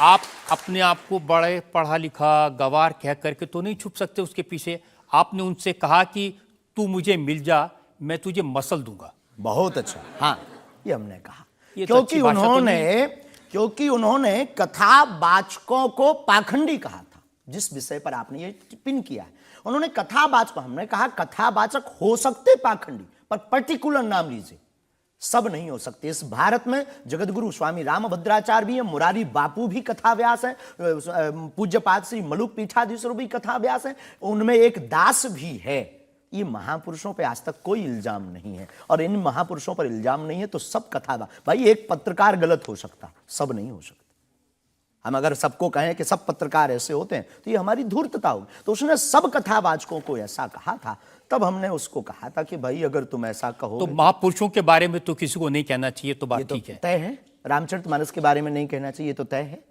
आप अपने आप को बड़े पढ़ा लिखा गवार कह करके तो नहीं छुप सकते उसके पीछे। आपने उनसे कहा कि तू मुझे मिल जा, मैं तुझे मसल दूंगा। बहुत अच्छा, हाँ ये हमने कहा ये तो अच्छी भाषा तो नहीं। क्योंकि उन्होंने कथावाचकों को पाखंडी कहा था, जिस विषय पर आपने ये पिन किया है। उन्होंने कथावाचक, हमने कहा कथावाचक हो सकते पाखंडी, पर पर्टिकुलर नाम लीजिए, सब नहीं हो सकते। इस भारत में जगतगुरु स्वामी रामभद्राचार्य भी है, मुरारी बापू भी कथाव्यास है, पूज्यपाद श्री मलुक पीठाधीश्वर भी कथाव्यास है, उनमें एक दास भी है। ये महापुरुषों पे आज तक कोई इल्जाम नहीं है, और इन महापुरुषों पर इल्जाम नहीं है तो सब कथा। भाई एक पत्रकार गलत हो सकता, सब नहीं हो सकता। हम अगर सबको कहें कि सब पत्रकार ऐसे होते हैं तो ये हमारी धूर्तता होगी। तो उसने सब कथावाचकों को ऐसा कहा था, तब हमने उसको कहा था कि भाई अगर तुम ऐसा कहो तो महापुरुषों के बारे में तो किसी को नहीं कहना चाहिए, तो बात ठीक है, तय है। रामचरितमानस के बारे में नहीं कहना चाहिए तो तय है।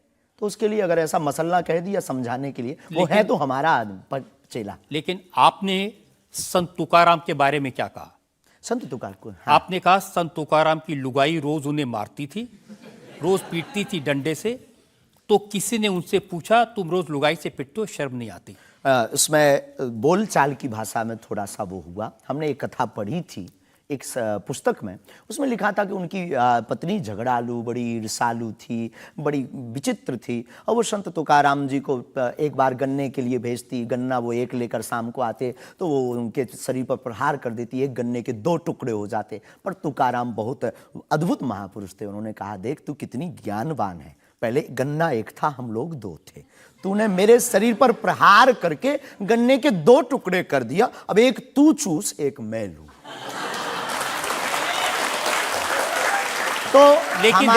तो उसके लिए अगर ऐसा मसला कह दिया समझाने के लिए, वो है तो हमारा आदमी चेला। लेकिन आपने संत तुकाराम के बारे में क्या कहा? संत तुकार को हाँ। आपने कहा संत तुकाराम की लुगाई रोज उन्हें मारती थी, रोज पीटती थी डंडे से। तो किसी ने उनसे पूछा तुम रोज लुगाई से पिटते हो, शर्म नहीं आती? इसमें बोलचाल की भाषा में थोड़ा सा वो हुआ। हमने एक कथा पढ़ी थी एक पुस्तक में, उसमें लिखा था कि उनकी पत्नी झगड़ालू, बड़ी ईर्षालु थी, बड़ी विचित्र थी, और वो संत तुकाराम जी को एक बार गन्ने के लिए भेजती, गन्ना वो एक लेकर शाम को आते तो वो उनके शरीर पर प्रहार कर देती, एक गन्ने के 2 टुकड़े हो जाते। पर तुकाराम बहुत अद्भुत महापुरुष थे, उन्होंने कहा देख तू कितनी ज्ञानवान है, पहले गन्ना एक था हम लोग 2 थे, तूने मेरे शरीर पर प्रहार करके गन्ने के 2 टुकड़े कर दिया, अब एक तू चूस एक मैं लूं। तो लेकिन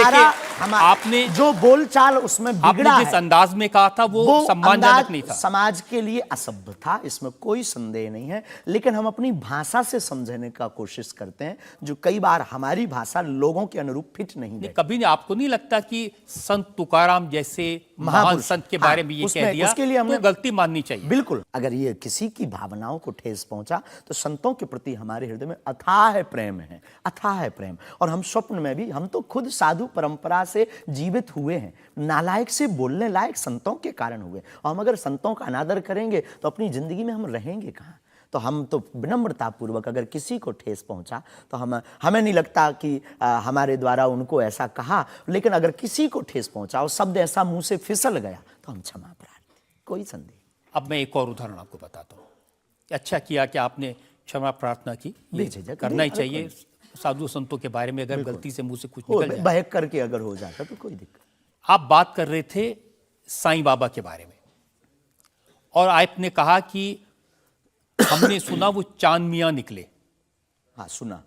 आपने जो बोलचाल उसमें बिगड़ा है, जिस अंदाज में कहा था वो सम्मानजनक नहीं था, समाज के लिए असभ्य था, इसमें कोई संदेह नहीं है। लेकिन हम अपनी भाषा से समझने का कोशिश करते हैं, जो कई बार हमारी भाषा लोगों के अनुरूप फिट नहीं है। कभी आपको नहीं लगता कि संत तुकाराम जैसे महान संत के बारे में ये कह दिया, उसके लिए हमें गलती माननी चाहिए? बिल्कुल, अगर ये किसी की भावनाओं को ठेस पहुंचा तो संतों के प्रति हमारे हृदय में अथाह प्रेम है, अथाह प्रेम। और हम स्वप्न में भी, हम तो खुद साधु परंपरा से जीवित हुए हैं, नालायक से बोलने लायक संतों के कारण हुए, और हम अगर संतों का अनादर करेंगे तो अपनी जिंदगी में हम रहेंगे कहाँ? तो हम तो विनम्रता पूर्वक अगर किसी को ठेस पहुंचा तो हमें नहीं लगता कि हमारे द्वारा उनको ऐसा कहा, लेकिन अगर किसी को ठेस पहुंचा और शब्द ऐसा मुंह से फिसल गया तो हम क्षमा प्रार्थी, कोई संदेह। अब मैं एक और उदाहरण आपको बताता हूँ। अच्छा किया कि आपने क्षमा प्रार्थना की, करना ही चाहिए साधु संतों के बारे में, अगर गलती से मुंह से कुछ निकल जाए, बहक करके अगर हो जाता तो कोई दिक्कत। आप बात कर रहे थे साईं बाबा के बारे में, और आपने कहा कि हमने सुना वो चांद मियां निकले। हाँ सुना।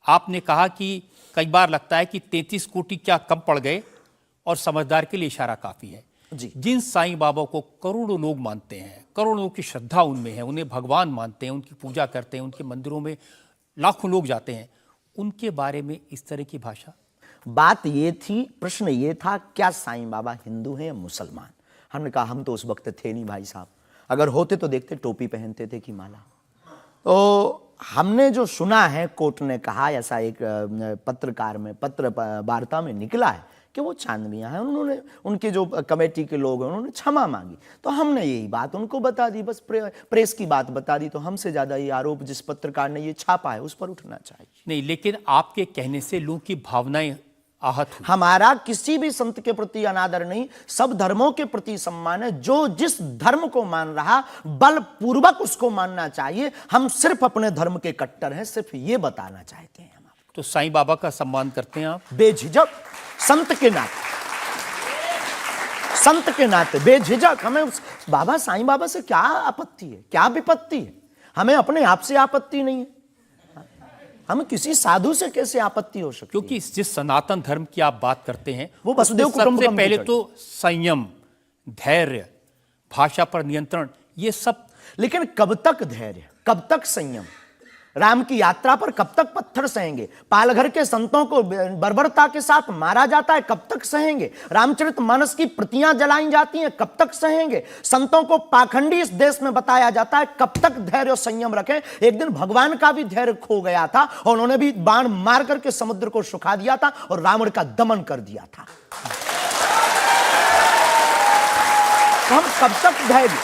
आपने कहा कि कई बार लगता है कि 33 कोटि क्या कम पड़ गए, और समझदार के लिए इशारा काफी है जी। जिन साईं बाबा को करोड़ों लोग मानते हैं, करोड़ों लोग की श्रद्धा उनमें है, उन्हें भगवान मानते हैं, उनकी पूजा करते हैं, उनके मंदिरों में लाखों लोग जाते हैं, उनके बारे में इस तरह की भाषा? बात ये थी, प्रश्न ये था क्या साईं बाबा हिंदू हैं या मुसलमान? हमने कहा हम तो उस वक्त थे नहीं भाई साहब, अगर होते तो देखते टोपी पहनते थे कि माला। तो हमने जो सुना है, कोर्ट ने कहा, ऐसा एक पत्रकार में पत्र वार्ता में निकला है कि वो चांद मियां हैं। उन्होंने, उनके जो कमेटी के लोग हैं, उन्होंने क्षमा मांगी, तो हमने यही बात उनको बता दी, बस प्रेस की बात बता दी। तो हमसे ज्यादा ये आरोप जिस पत्रकार ने ये छापा है उस पर उठना चाहिए। नहीं, लेकिन आपके कहने से लोगों की भावनाएं आहत हुई। हमारा किसी भी संत के प्रति अनादर नहीं, सब धर्मों के प्रति सम्मान है। जो जिस धर्म को मान रहा बलपूर्वक उसको मानना चाहिए। हम सिर्फ अपने धर्म के कट्टर हैं, सिर्फ ये बताना चाहते हैं हम आपको। तो साईं बाबा का सम्मान करते हैं आप? बेझिझक, संत के नाते, संत के नाते बेझिझक। हमें बाबा साईं बाबा से क्या आपत्ति है, क्या विपत्ति है? हमें अपने आप से आपत्ति नहीं है, हम किसी साधु से कैसे आपत्ति हो सकती? क्योंकि जिस सनातन धर्म की आप बात करते हैं वो वसुदेव कुटुंबकम, सबसे पहले तो संयम, धैर्य, भाषा पर नियंत्रण, ये सब। लेकिन कब तक धैर्य, कब तक संयम? राम की यात्रा पर कब तक पत्थर सहेंगे? पालघर के संतों को बर्बरता के साथ मारा जाता है, कब तक सहेंगे? रामचरितमानस की प्रतियां जलाई जाती हैं, कब तक सहेंगे? संतों को पाखंडी इस देश में बताया जाता है, कब तक धैर्य और संयम रखें? एक दिन भगवान का भी धैर्य खो गया था और उन्होंने भी बाण मार करके समुद्र को सुखा दिया था और रावण का दमन कर दिया था। तो हम कब तक धैर्य,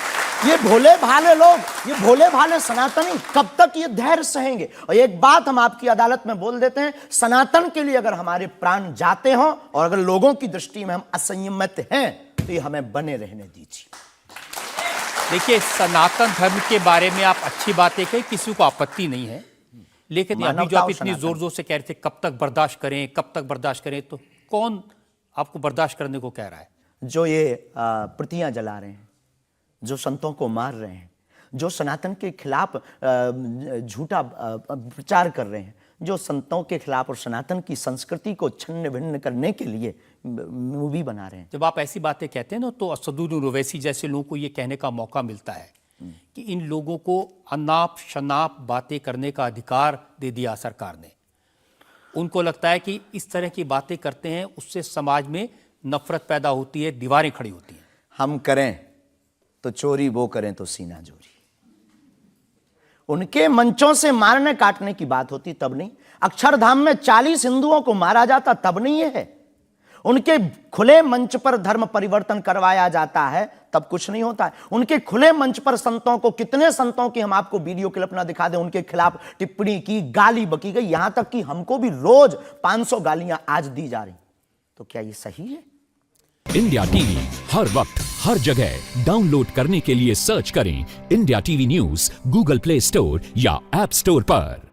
ये भोले भाले लोग, ये भोले भाले सनातनी कब तक ये धैर्य सहेंगे? और एक बात हम आपकी अदालत में बोल देते हैं, सनातन के लिए अगर हमारे प्राण जाते हों और अगर लोगों की दृष्टि में हम असंयमित हैं तो ये हमें बने रहने दीजिए। देखिए, सनातन धर्म के बारे में आप अच्छी बातें कही, किसी को आपत्ति नहीं है, लेकिन अभी जो आप इतनी जोर जोर से कह रहे थे कब तक बर्दाश्त करें, कब तक बर्दाश्त करें, तो कौन आपको बर्दाश्त करने को कह रहा है? जो ये प्रतियां जला रहे हैं, जो संतों को मार रहे हैं, जो सनातन के खिलाफ झूठा प्रचार कर रहे हैं, जो संतों के खिलाफ और सनातन की संस्कृति को छिन्न भिन्न करने के लिए मूवी बना रहे हैं। जब आप ऐसी बातें कहते हैं ना, तो असदुद्दीन ओवैसी जैसे लोगों को ये कहने का मौका मिलता है कि इन लोगों को अनाप शनाप बातें करने का अधिकार दे दिया सरकार ने। उनको लगता है कि इस तरह की बातें करते हैं उससे समाज में नफरत पैदा होती है, दीवारें खड़ी होती हैं। हम करें तो चोरी, वो करें तो सीना जोरी। उनके मंचों से मारने काटने की बात होती तब नहीं, अक्षरधाम में 40 हिंदुओं को मारा जाता तब नहीं है, उनके खुले मंच पर धर्म परिवर्तन करवाया जाता है तब कुछ नहीं होता है। उनके खुले मंच पर संतों को, कितने संतों की हम आपको वीडियो क्लिप ना दिखा दें, उनके खिलाफ टिप्पणी की, गाली बकी गई, यहां तक कि हमको भी रोज 500 गालियां आज दी जा रही। तो क्या ये सही है? इंडिया टीवी हर वक्त हर जगह डाउनलोड करने के लिए सर्च करें India TV news Google play store या ऐप स्टोर पर।